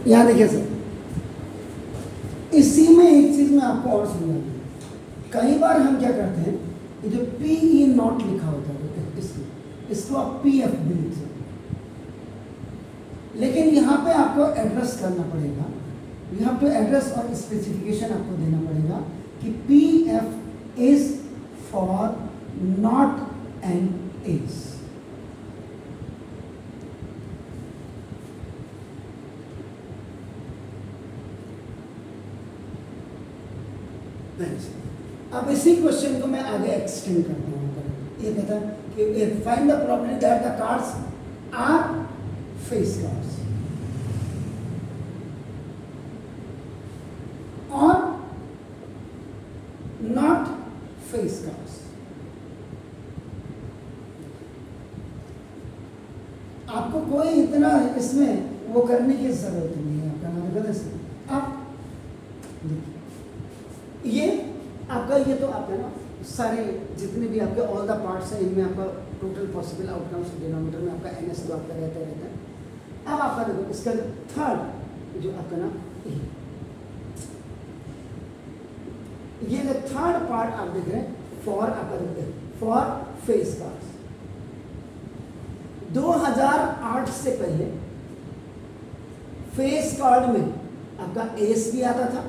यहाँ देखिए सर, इसी में एक चीज मैं आपको और समझाती हूँ। कई बार हम क्या करते हैं, ये जो PE नॉट लिखा होता है इसको आप PF भी लिख सकते हैं, लेकिन यहाँ पे आपको एड्रेस करना पड़ेगा, यहाँ पे एड्रेस और स्पेसिफिकेशन आपको देना पड़ेगा कि PF is for not an S. अब इसी क्वेश्चन को मैं आगे एक्सटेंड करता हूँ। ये कहता है कि find the property that the cards are face cards और नॉट फेस कार्ड्स। आपको कोई इतना इसमें वो करने की जरूरत नहीं है। आपका नाम गलत है। आप ये आपका, ये तो आपका ना सारे जितने भी आपके ऑल द पार्ट्स हैं, इनमें आपका टोटल पॉसिबल आउटकम्स डिनोमिनेटर में आपका NS तो आपका रहता है। अब आपका देखो इसका थर्ड जो आपका ना ये जो थर्ड पार्ट आप देख रहे हैं फॉर, आपका देखते हैं फॉर फेस कार्ड्स। 2008 से पहले फेस कार्ड में आपका एस भी आता था,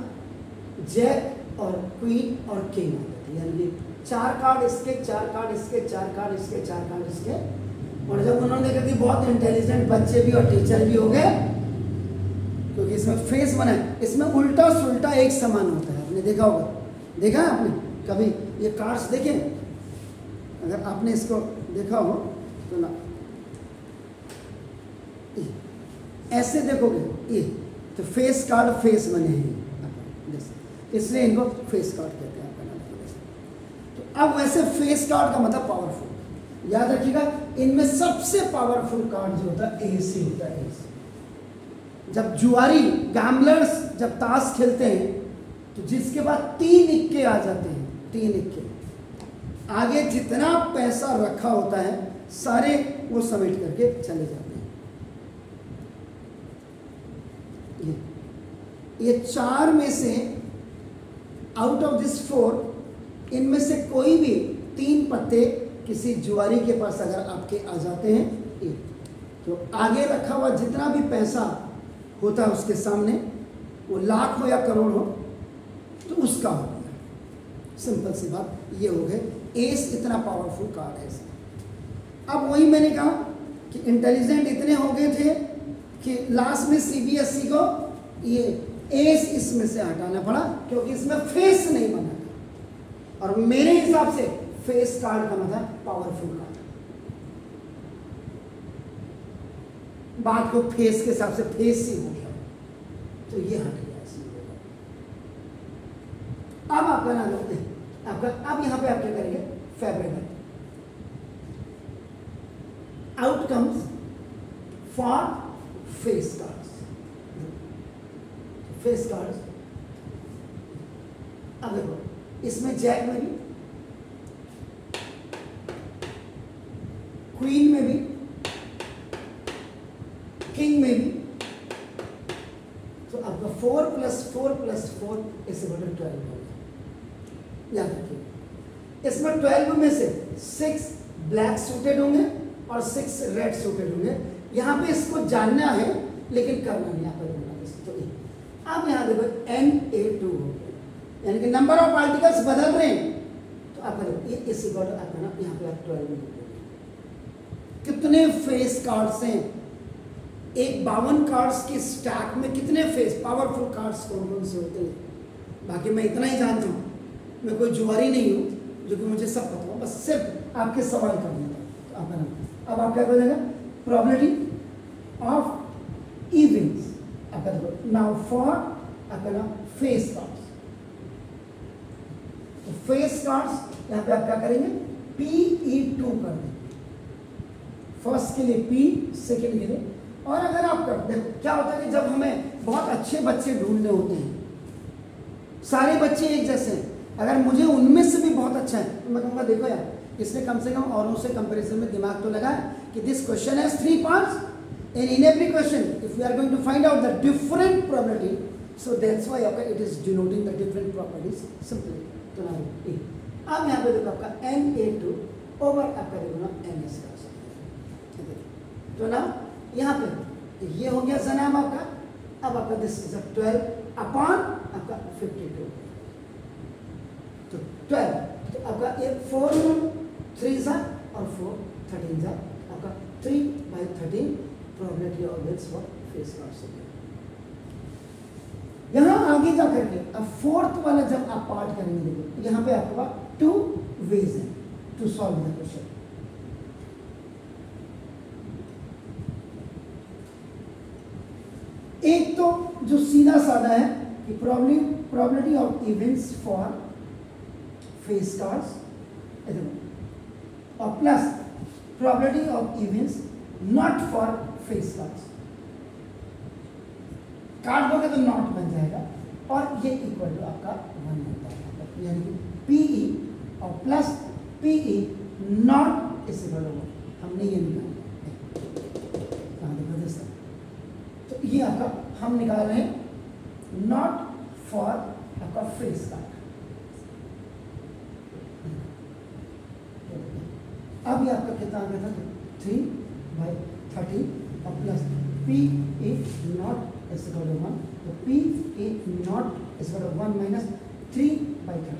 जैक और क्वीन और किंग आते थे, यानी कि 4 कार्ड इसके, 4 कार्ड इसके, 4 कार्ड इसके, 4 कार्ड इसके। और जब उन्होंने देखा कि बहुत इंटेलिजेंट बच्चे भी और टीचर भी हो गए, क्योंकि इसमें फेस बना है, इसमें उल्टा सुल्टा एक समान होता है। आपने देखा होगा, देखा है आपने कभी ये कार्ड्स देखे? अगर आपने इसको देखा हो तो ना ऐसे देखोगे, ये तो फेस कार्ड फेस बने हैं, इसलिए इनको फेस कार्ड कहते हैं आपका नाम। तो अब वैसे फेस कार्ड का मतलब पावरफुल, याद रखिएगा। इनमें सबसे पावरफुल कार्ड जो होता है एस ही होता है। एस, जब जुआरी गैम्बलर्स जब ताश खेलते हैं तो जिसके बाद 3 इक्के आ जाते हैं, 3 इक्के, आगे जितना पैसा रखा होता है सारे वो समेट करके चले जाते हैं। ये 4 में से आउट ऑफ दिस 4, इनमें से कोई भी 3 पत्ते किसी जुआरी के पास अगर आपके आ जाते हैं, तो आगे रखा हुआ जितना भी पैसा होता है उसके सामने, वो लाख हो या करोड़ हो, तो उसका हो गया। सिंपल सी बात ये हो गए। एस इतना पावरफुल कार्ड है। अब वही मैंने कहा कि इंटेलिजेंट इतने हो गए थे कि लास्ट में CBSE को ये एस इसमें से हटाना पड़ा, क्योंकि इसमें फेस नहीं बना था। और मेरे हिसाब से फेस कार्ड का मतलब पावरफुल कार्ड। बात को फेस के हिसाब से फेस ही हो गया, तो ये हट गया इसमें। अब आपका नाम करते हैं आपका, अब यहां पे आप क्या करेंगे, favourable outcomes for face cards. Face cards, अब देखो इसमें जैक में भी, क्वीन में भी, किंग में भी, तो आपका 4 + 4 + 4 = 12 होगा। याद रखिए, इसमें 12 में से 6 ब्लैक सूटेड होंगे और 6 रेड सूटेड होंगे। यहां पे इसको जानना है लेकिन करना नहीं आता। तो अब यहां देखो Na2 हो गया, यानी कि नंबर ऑफ पार्टिकल्स बदल रहे हैं। तो आप ये इसी को आपका ना यहाँ पे आप 12 में कितने फेस कार्ड्स हैं? एक 52 कार्ड्स की स्टैक में कितने फेस पावरफुल कार्ड्स कौन कौन से होते हैं? बाकी मैं इतना ही जानता हूँ, मैं कोई जुआरी नहीं हूँ जो कि मुझे सब पता हो, बस सिर्फ आपके सवाल करने का। आपका नाम, अब आप क्या करेंगे, प्रोबेबिलिटी ऑफ इवेंट्स। आपका देखो नाउ फॉर आपका नाम फेस कार्ड्स। तो फेस कार्ड्स यहाँ पे आप क्या करेंगे, PE2 कर देंगे। फर्स्ट के लिए P, सेकेंड के लिए। और अगर आप कर देखो क्या होता है कि जब हमें बहुत अच्छे बच्चे ढूंढने होते हैं, सारे बच्चे एक जैसे हैं, अगर मुझे उनमें से भी बहुत अच्छा है तो मैं कहूँगा देखो यार, इसने कम से कम औरों से कंपैरिजन में दिमाग तो लगाया कि this question has 3 parts, And in every question, if we are going to find out the different probability, so that's why आपका it is denoting the different properties simply. तो ना ए, अब यहाँ पे देखो आपका Na2 ओवर आपका देखो ना Ns का, तो ना यहाँ पे ये हो गया सा नाम आपका, अब आपका दिस इज 12 अपॉन आपका 52, तो 12, तो आपका ये 4 3 जा और 4 13 जा, आपका 3/13 probability of this for face cards. यहाँ आगे जा करके अब फोर्थ वाला जब आप पार्ट करेंगे, देखो यहाँ पे आपके पास 2 वेज है टू सॉल्व द क्वेश्चन। एक तो जो सीधा साधा है कि probability of events for face cards, और plus probability of events not for face cards. Card दोगे तो नॉट बन जाएगा और ये इक्वल टू आपका 1 बन जाएगा, यानी कि पीई और plus PE not is equal to 1। हमने ये निकाला, तो ये आपका हम निकाल रहे हैं नॉट फॉर आपका फेस कार्ड। अब ये आपका कितना आ गया था, 3/30 और plus P A not is equal to 1, तो P A naught is equal to 1 minus 3/30,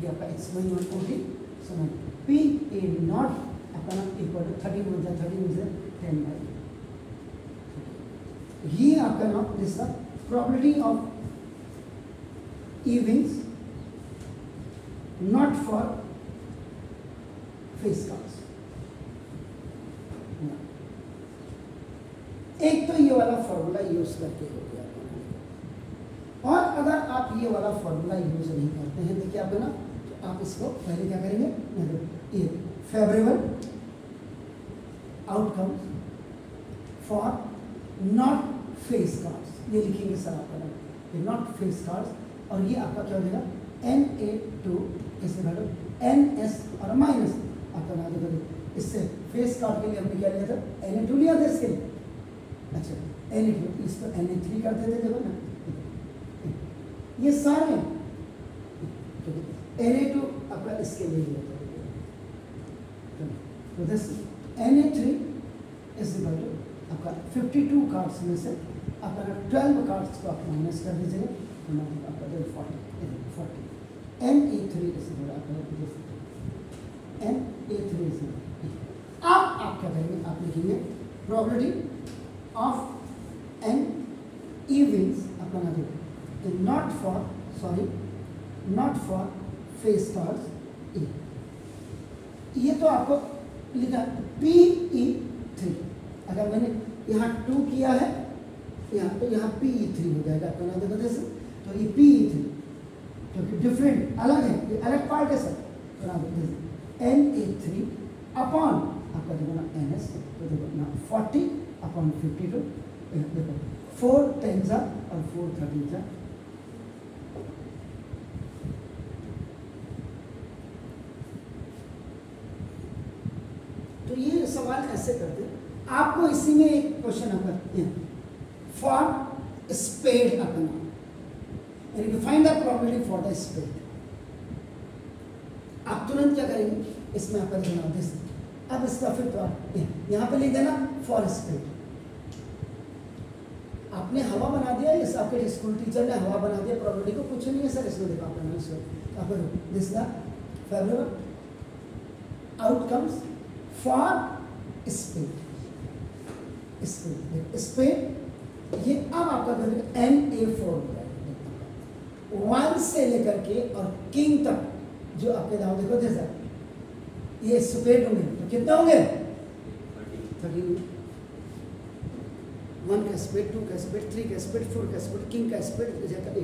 ये आपका x y 140, so now P A naught अपना equal to 30 में 10/30, ये आपका ना this the probability of events not for face cards. एक तो ये वाला फॉर्मूला यूज करके हो गया, और अगर आप ये वाला फॉर्मूला यूज नहीं करते हैं, देखिए आप ना, तो आप इसको पहले क्या करेंगे, ये favourable outcome for not face cards ये लिखेंगे सर आपका, ये नॉट फेस कार्ड्स, और ये आपका क्या हो जाएगा Na2 इसे घटो Ns और माइनस आपका ना देखो, इससे फेस कार्ड के लिए हमने क्या लिया था, Na2 लिया था इसके लिए, अच्छा Na2 इसको Na3 कर देते, देखो ना ये सारे Na2 आपका इसके लिए लिया था, तो this Na3 is equal to आपका 52 कार्ड्स में से आपका 12 कार्ड्स को आप माइनस कर दीजिएगा, तो आपका 40 Na3 इज इक्वल आपका Na3 इज अब आप क्या करेंगे, आप लिखेंगे प्रोबेबिलिटी ऑफ एन इवेंट्स अपना ना देखो, नॉट फॉर फेस कार्ड्स ए, ये तो आपको लिखा PE3, अगर मैंने यहाँ 2 किया है यहाँ, तो यहाँ PE3 हो जाएगा आपका ना देखो जैसे, तो ये PE3 क्योंकि डिफरेंट अलग है, ये अलग पार्ट है सर, तो ना देखो Na3 अपॉन आपका देखो ना NS, तो देखो ना 40 अपॉन 52, देखो 4 10 और 4 13 तो ये सवाल ऐसे करते हैं। आपको इसी में एक क्वेश्चन आता फॉर स्पेड अपना, यानी कि find the probability for the spade. आप तुरंत क्या करेंगे, इसमें आपका देखना दिस, अब इसका फिर तो यहाँ पे लिख देना फॉर स्पेड। आपने हवा बना दिया, इस आपके स्कूल टीचर ने हवा बना दिया प्रोबेबिलिटी को, कुछ नहीं है सर इसमें, देखो आपका this the favourable outcomes for spade, spade ये अब आपका Na4 हो जाएगा, 1 से लेकर के और किंग तक जो आपके दाव देखो जैसा ये स्पेड होंगे, तो कितना होंगे 30, 1 का स्पेड, 2 का स्पेड, 3 का स्पेड, 4 का स्पेड, किंग का स्पेड जाता है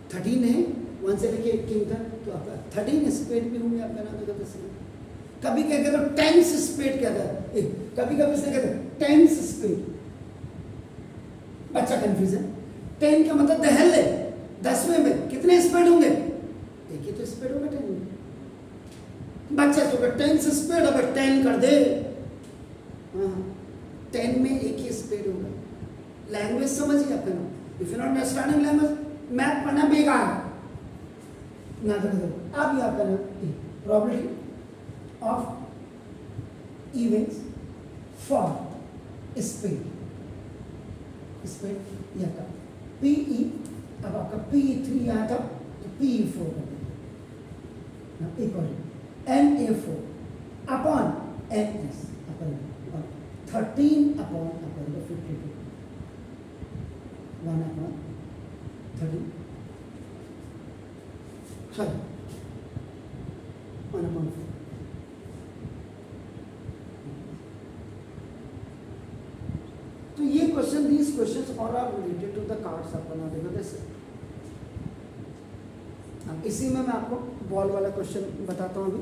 13 है, 1 से लेके किंग तक, तो आपका 13 स्पेड भी होंगे आपका ना देखो जैसे। कभी क्या कहते हो टेंस स्पीड कहता है, कभी कभी से कहते हैं टेंस स्पीड, बच्चा कंफ्यूजन, 10 का मतलब दहले 10वें में कितने स्पीड होंगे, एक ही तो स्पीड होगा 10 में, बच्चा तो 10 स्पीड अगर 10 कर दे, हाँ 10 में एक ही स्पेड होगा। लैंग्वेज समझिए अपना, if you not understanding language math पढ़ना बेकार है ना। देखो अब यहाँ पर probability of events for spade, spade यहाँ का PE, अब आपका PE3 यहाँ था तो PE4 कर देंगे equal NA4 upon NS upon 13 upon upon 52 1 upon 13 sorry 1 upon 4। तो ये क्वेश्चन, दीज क्वेश्चंस और are related to the cards अपन देखो जैसे। अब इसी में मैं आपको बॉल वाला क्वेश्चन बताता हूँ अभी।